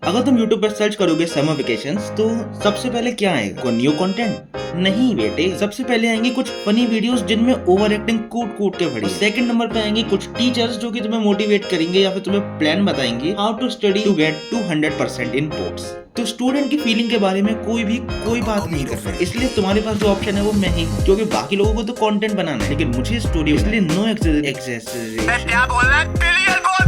अगर तुम YouTube पर सर्च करोगे समर वेकेशंस तो सबसे पहले क्या आएगा? कोई न्यू कंटेंट? नहीं बेटे, सबसे पहले आएंगे कुछ फनी वीडियोस जिनमें ओवर एक्टिंग कूट कूट के भरी। सेकंड नंबर पे आएंगे कुछ टीचर्स जो कि तुम्हें मोटिवेट करेंगे या फिर तुम्हें प्लान बताएंगे how to study to get 200% in boards. तो स्टूडेंट की फीलिंग के बारे में कोई बात नहीं कर रहा है, इसलिए तुम्हारे पास जो ऑप्शन है वो मैं ही हूँ, क्योंकि बाकी लोगों को तो कंटेंट बनाना है लेकिन मुझे स्टोरी, इसलिए नो एक्सेसरीज। क्या बोल रहा है? क्लियर बोल।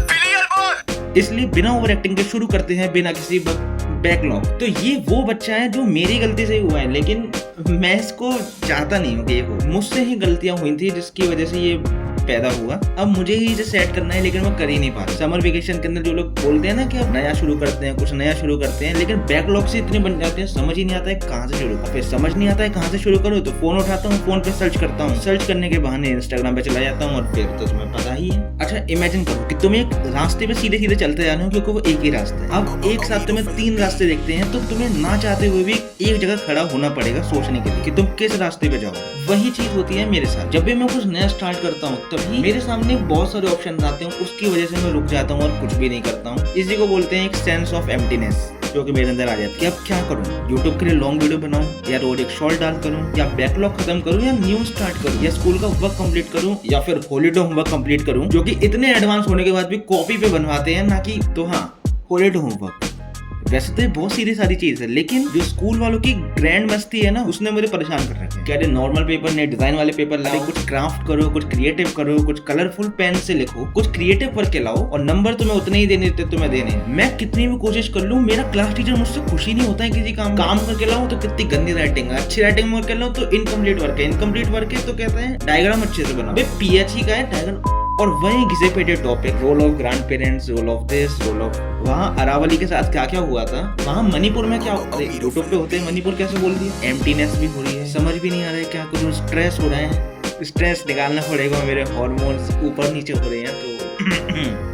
इसलिए बिना ओवर एक्टिंग के शुरू करते हैं, बिना किसी बैकलॉग। तो ये वो बच्चा है जो मेरी गलती से हुआ है, लेकिन मैं इसको चाहता नहीं हूँ कि ये हो। मुझसे ही गलतियां हुई थी जिसकी वजह से ये पैदा हुआ। अब मुझे ही इसे सेट करना है लेकिन मैं कर ही नहीं पा रहा। समर वेकेशन के अंदर जो लोग बोलते हैं ना कि अब नया शुरू करते हैं, कुछ नया शुरू करते हैं, लेकिन बैकलॉग से इतने बन जाते हैं समझ ही नहीं आता है कहाँ से शुरू करो। फिर समझ नहीं आता है कहाँ से शुरू करो तो फोन उठाता हूँ, फोन पे सर्च करता हूँ, सर्च करने के बहाने इंस्टाग्राम पे चला जाता हूँ और फिर तो तुम्हें पता ही है। अच्छा इमेजिन करो कि तुम एक रास्ते पे सीधे सीधे चलते जा रहे हो क्योंकि वो एक ही रास्ता है। अब एक साथ तुम्हें 3 रास्ते देखते हैं तो तुम्हें ना चाहते हुए भी एक जगह खड़ा होना पड़ेगा सोचने के लिए कि तुम किस रास्ते पे जाओ। वही चीज होती है मेरे साथ। जब भी मैं कुछ नया स्टार्ट करता हूँ तभी मेरे सामने बहुत सारे ऑप्शन आते हैं, उसकी वजह से मैं रुक जाता हूँ और कुछ भी नहीं करता हूँ। इसी को बोलते हैं एक सेंस ऑफ एम्प्टीनेस जो कि मेरे अंदर आ जाती है। अब क्या करूँ? यूट्यूब के लिए लॉन्ग वीडियो बनाऊं या रोज एक शॉर्ट डाल करूं या बैकलॉग खत्म करूं या न्यू स्टार्ट करूं या स्कूल का वर्क कंप्लीट करूं या फिर हॉलीडे होमवर्क कंप्लीट करूं, जो कि इतने एडवांस होने के बाद भी कॉपी पे बनवाते हैं ना कि। तो हाँ, हॉलीडे होमवर्क वैसे तो बहुत सीधी सारी चीज है, लेकिन जो स्कूल वालों की ग्रैंड मस्ती है ना उसने मुझे परेशान कर रखा है। कह रहे नॉर्मल पेपर ने डिजाइन वाले पेपर लाओ, कुछ क्राफ्ट करो, कुछ क्रिएटिव करो, कुछ कलरफुल पेन से लिखो, कुछ क्रिएटिव करके लाओ और नंबर तुम्हें उतने ही देने थे तुम्हें देने। मैं कितनी भी कोशिश कर लूं मेरा क्लास टीचर मुझसे खुशी नहीं होता है किसी काम करके लाऊं तो कितनी गंदी राइटिंग है, अच्छी राइटिंग में करके लाऊं तो इनकम्प्लीट वर्क है, इनकम्प्लीट वर्क है तो कहते हैं डायग्राम अच्छे से बनाओ। पीएचई का है डायग्राम। और वही घिसे पेटे topic, role of grandparents, role of this, role of. वहाँ अरावली के साथ क्या क्या हुआ था, वहाँ मणिपुर में क्या, अरे यूट्यूब पे होते हैं मणिपुर कैसे बोल दिया। एम्प्टीनेस भी हो रही है, समझ भी नहीं आ रहा है क्या करूँ, स्ट्रेस हो रहे हैं, स्ट्रेस निकालना पड़ेगा, मेरे हार्मोन्स ऊपर नीचे हो रहे हैं तो